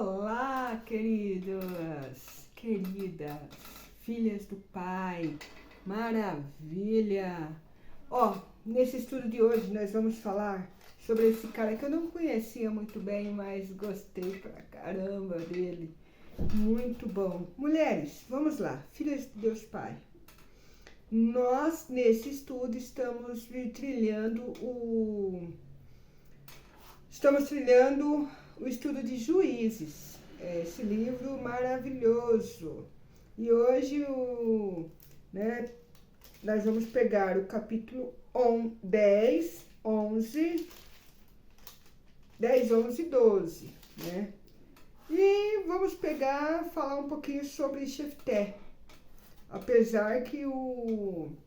Olá, queridas, filhas do Pai, maravilha! Nesse estudo de hoje nós vamos falar sobre esse cara que eu não conhecia muito bem, mas gostei pra caramba dele, muito bom. Mulheres, vamos lá, filhas de Deus Pai. Nós, nesse estudo, estamos trilhando o estudo de Juízes, esse livro maravilhoso. E hoje nós vamos pegar o capítulo 10, 11 e 12, né? E vamos falar um pouquinho sobre Jefté. Apesar que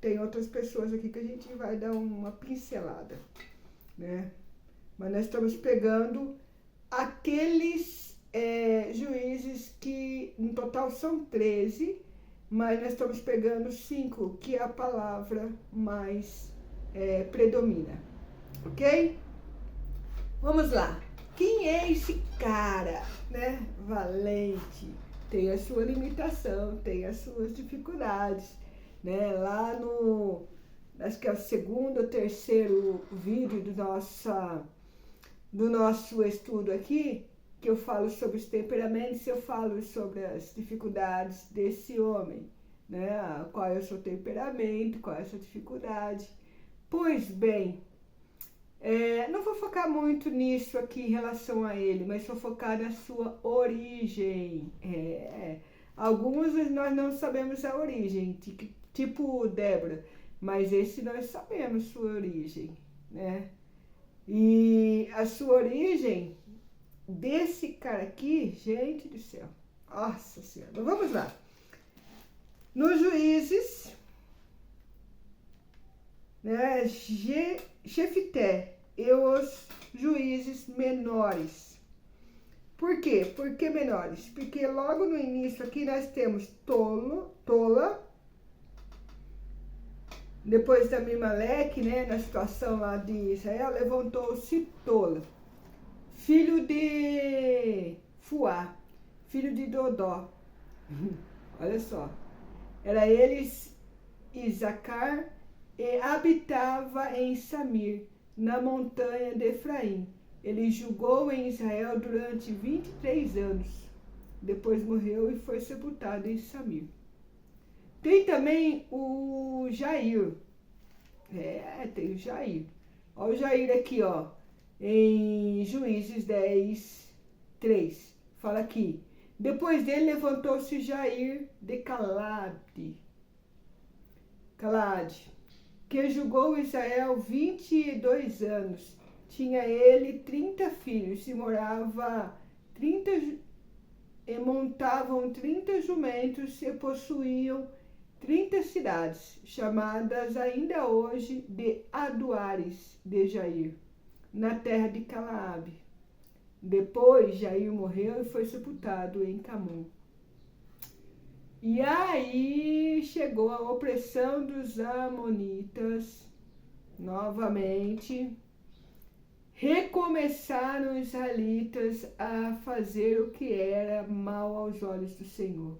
tem outras pessoas aqui que a gente vai dar uma pincelada, né? Mas nós estamos pegando aqueles juízes que, no total, são 13, mas nós estamos pegando 5, que a palavra mais predomina, ok? Vamos lá. Quem é esse cara, né? Valente. Tem a sua limitação, tem as suas dificuldades, né? Lá acho que é o segundo ou terceiro vídeo do nosso estudo aqui, que eu falo sobre os temperamentos, eu falo sobre as dificuldades desse homem, né? Qual é o seu temperamento, qual é a sua dificuldade. Pois bem, não vou focar muito nisso aqui em relação a ele, mas vou focar na sua origem. Alguns nós não sabemos a origem, tipo Débora, mas esse nós sabemos sua origem, né? E a sua origem desse cara aqui, gente do céu, nossa senhora, vamos lá. Nos Juízes, né, Jefté e os juízes menores. Por quê? Por que menores? Porque logo no início aqui nós temos Tola, depois da Mimeleque, né, na situação lá de Israel, levantou-se Tola, filho de Fuá, filho de Dodó. Olha só, era eles Isacar, e habitava em Samir, na montanha de Efraim. Ele julgou em Israel durante 23 anos. Depois morreu e foi sepultado em Samir. Tem também o Jair. Tem o Jair. Olha o Jair aqui, ó, em Juízes 10, 3. Fala aqui. Depois dele levantou-se Jair de Calade, que julgou Israel 22 anos. Tinha ele 30 filhos e montavam 30 jumentos e possuíam 30 cidades, chamadas ainda hoje de Aduares de Jair, na terra de Calaabe. Depois Jair morreu e foi sepultado em Camon. E aí chegou a opressão dos amonitas novamente. Recomeçaram os israelitas a fazer o que era mal aos olhos do Senhor.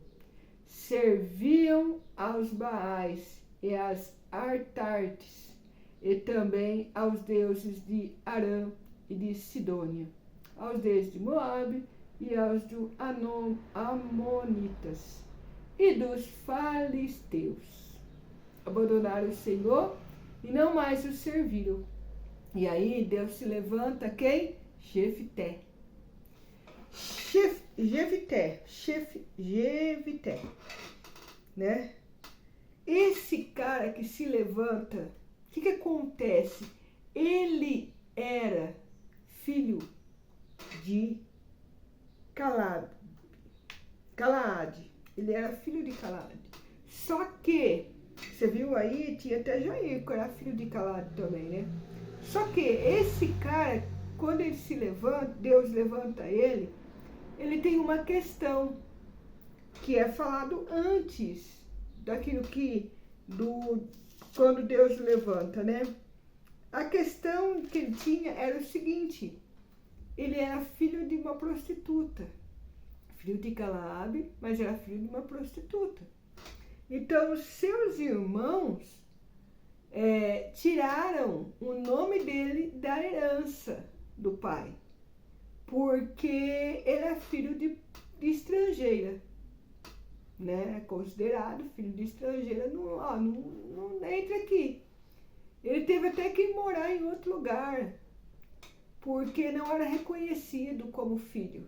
Serviam aos Baais e às Artartes, e também aos deuses de Arã e de Sidônia, aos deuses de Moabe e aos do Amonitas e dos filisteus. Abandonaram o Senhor e não mais o serviram. E aí Deus se levanta quem? Jefté, né? Esse cara que se levanta, o que acontece? Ele era filho de Calaade. Ele era filho de Calaade. Só que, você viu aí, tinha até Jair, que era filho de Calaade também, né? Só que esse cara, quando ele se levanta, Deus levanta ele tem uma questão que é falado antes daquilo quando Deus levanta, né? A questão que ele tinha era o seguinte: ele era filho de uma prostituta. filho de Galabe, mas era filho de uma prostituta. Então, seus irmãos tiraram o nome dele da herança do pai, porque ele é filho de estrangeira, né? Considerado filho de estrangeira, não entra aqui. Ele teve até que morar em outro lugar, porque não era reconhecido como filho.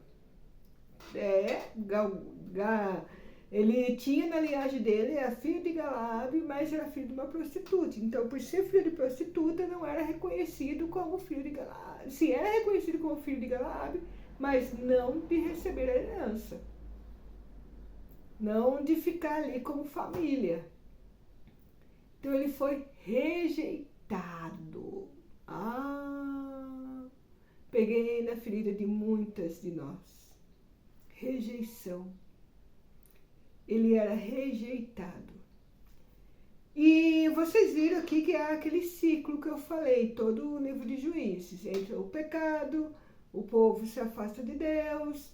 Ele tinha na linhagem dele, era filho de Galabe, mas era filho de uma prostituta. Então, por ser filho de prostituta, não era reconhecido como filho de Galabe. Sim, era reconhecido como filho de Galabe, mas não de receber a herança. Não de ficar ali como família. Então, ele foi rejeitado. Peguei na ferida de muitas de nós. Rejeição. Ele era rejeitado. E vocês viram aqui que é aquele ciclo que eu falei, todo o livro de Juízes. Entra o pecado, o povo se afasta de Deus,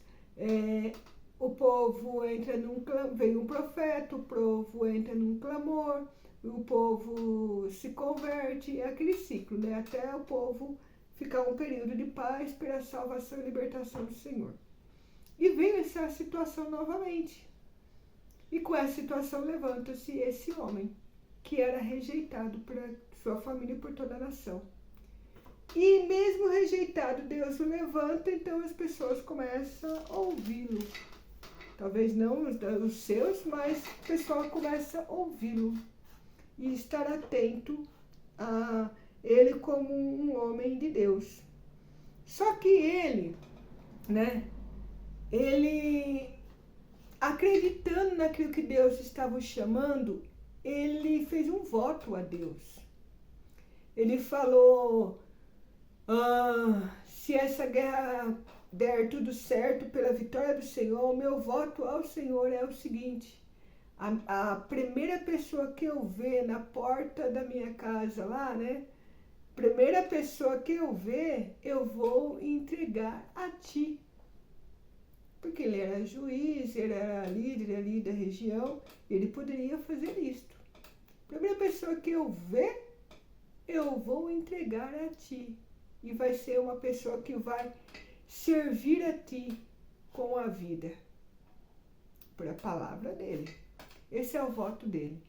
o povo entra vem um profeta, o povo entra num clamor, o povo se converte, é aquele ciclo, né? Até o povo ficar um período de paz pela salvação e libertação do Senhor. E veio essa situação novamente. E com essa situação levanta-se esse homem, que era rejeitado por sua família e por toda a nação. E mesmo rejeitado, Deus o levanta, então as pessoas começam a ouvi-lo. Talvez não os seus, mas o pessoal começa a ouvi-lo. E estar atento a ele como um homem de Deus. Só que ele, acreditando naquilo que Deus estava o chamando, ele fez um voto a Deus. Ele falou, se essa guerra der tudo certo pela vitória do Senhor, o meu voto ao Senhor é o seguinte: a primeira pessoa que eu ver na porta da minha casa lá, primeira pessoa que eu ver, eu vou entregar a ti. Porque ele era juiz, ele era líder ali da região, ele poderia fazer isto. Primeira pessoa que eu ver, eu vou entregar a ti. E vai ser uma pessoa que vai servir a ti com a vida. Por a palavra dele. Esse é o voto dele.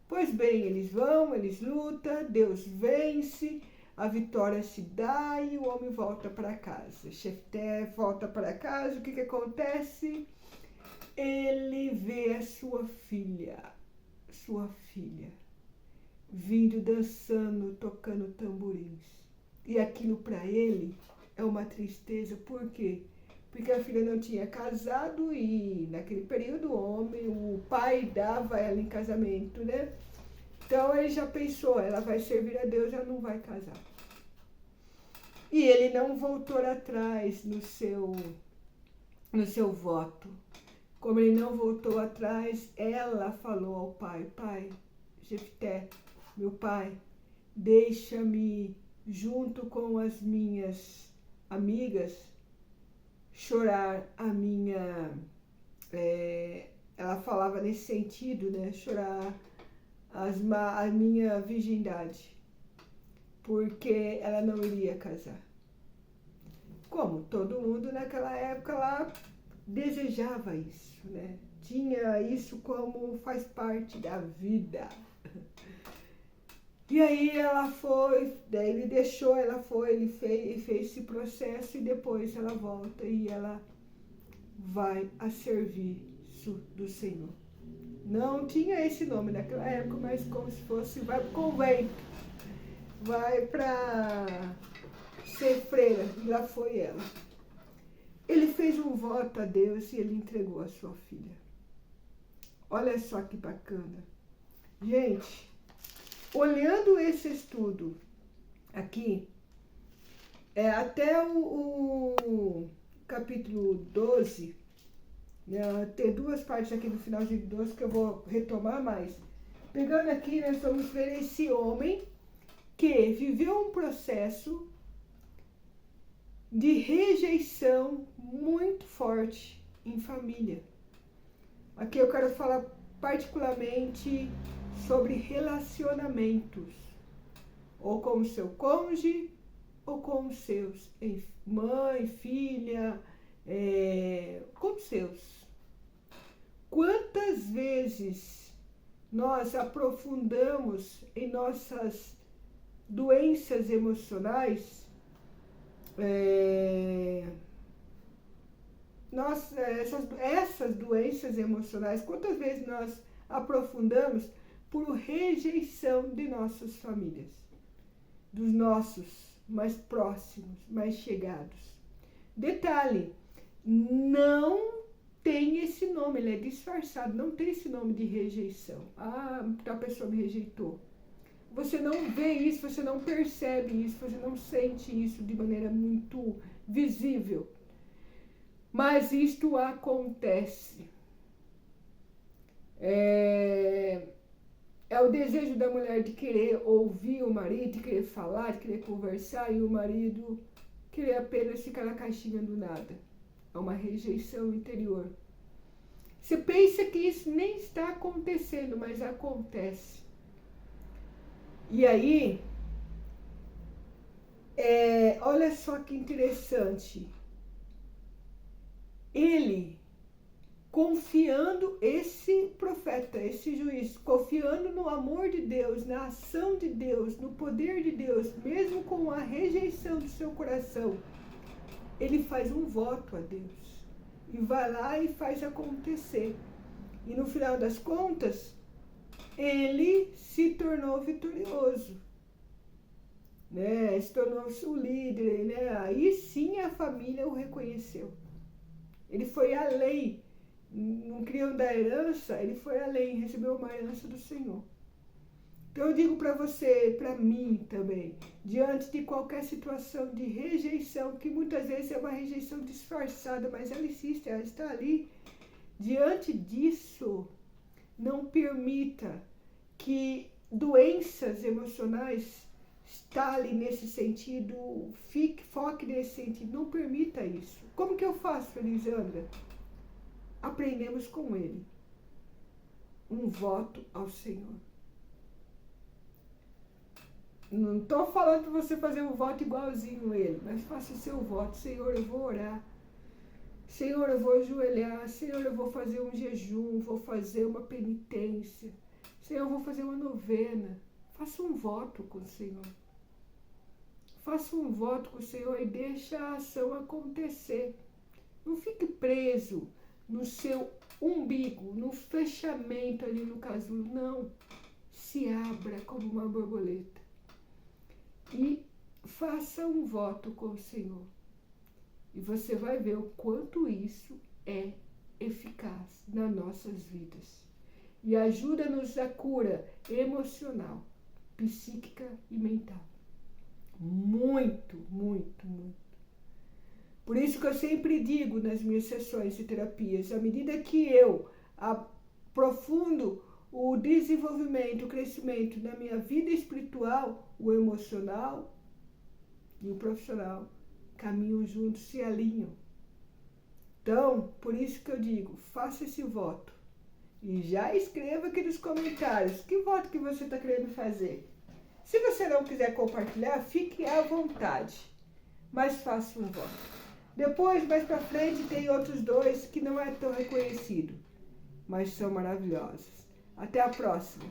Pois bem, eles vão, eles lutam, Deus vence, a vitória se dá e o homem volta para casa. Jefté volta para casa, o que acontece? Ele vê a sua filha, vindo dançando, tocando tamborins. E aquilo para ele é uma tristeza, por quê? Porque a filha não tinha casado e naquele período o pai dava ela em casamento, Então ele já pensou, ela vai servir a Deus, ela não vai casar. E ele não voltou atrás no seu voto. Como ele não voltou atrás, ela falou ao pai, Jefté, meu pai, deixa-me junto com as minhas amigas chorar a minha... ela falava nesse sentido, chorar a minha virgindade, porque ela não iria casar. Como todo mundo naquela época lá desejava isso, Tinha isso como faz parte da vida. E aí ela foi, daí ele deixou, ela foi, ele fez esse processo e depois ela volta e ela vai a serviço do Senhor. Não tinha esse nome naquela época, mas como se fosse, vai para o convento, vai para ser freira, e lá foi ela. Ele fez um voto a Deus e ele entregou a sua filha. Olha só que bacana. Gente, olhando esse estudo aqui, até o capítulo 12, tem duas partes aqui no finalzinho de 12 que eu vou retomar mais. Pegando aqui, nós vamos ver esse homem que viveu um processo de rejeição muito forte em família. Aqui eu quero falar particularmente sobre relacionamentos, ou com o seu cônjuge, ou com os seus, mãe, filha, com os seus. Quantas vezes nós aprofundamos em nossas doenças emocionais, essas doenças emocionais, quantas vezes nós aprofundamos por rejeição de nossas famílias, dos nossos mais próximos, mais chegados. Detalhe, não tem esse nome, ele é disfarçado, não tem esse nome de rejeição. Ah, a pessoa me rejeitou. Você não vê isso, você não percebe isso, você não sente isso de maneira muito visível. Mas isto acontece. É o desejo da mulher de querer ouvir o marido, de querer falar, de querer conversar, e o marido querer apenas ficar na caixinha do nada. É uma rejeição interior. Você pensa que isso nem está acontecendo, mas acontece. E aí, olha só que interessante. Ele, confiando, esse profeta, esse juiz, confiando no amor de Deus, na ação de Deus, no poder de Deus, mesmo com a rejeição do seu coração, ele faz um voto a Deus. E vai lá e faz acontecer. E no final das contas, ele se tornou vitorioso, né? Se tornou-se o líder, né? Aí sim a família o reconheceu. Ele foi além, não criou da herança, ele foi além, recebeu uma herança do Senhor. Então eu digo para você, para mim também, diante de qualquer situação de rejeição, que muitas vezes é uma rejeição disfarçada, mas ela existe, ela está ali. Diante disso, não permita que doenças emocionais estale nesse sentido, foque nesse sentido, não permita isso. Como que eu faço, Elisandra? Aprendemos com ele. Um voto ao Senhor. Não estou falando para você fazer um voto igualzinho a ele, mas faça o seu voto. Senhor, eu vou orar. Senhor, eu vou ajoelhar. Senhor, eu vou fazer um jejum, vou fazer uma penitência. Senhor, eu vou fazer uma novena. Faça um voto com o Senhor. Faça um voto com o Senhor e deixa a ação acontecer. Não fique preso no seu umbigo, no fechamento ali no casulo. Não. Se abra como uma borboleta. E faça um voto com o Senhor. E você vai ver o quanto isso é eficaz nas nossas vidas. E ajuda-nos a cura emocional, psíquica e mental. Muito, muito, muito. Por isso que eu sempre digo nas minhas sessões de terapias, à medida que eu aprofundo o desenvolvimento, o crescimento na minha vida espiritual, o emocional e o profissional caminham juntos, se alinham. Então, por isso que eu digo, faça esse voto. E já escreva aqui nos comentários que voto que você está querendo fazer. Se você não quiser compartilhar, fique à vontade. Mas faça um voto. Depois, mais pra frente, tem outros dois que não é tão reconhecido, mas são maravilhosos. Até a próxima!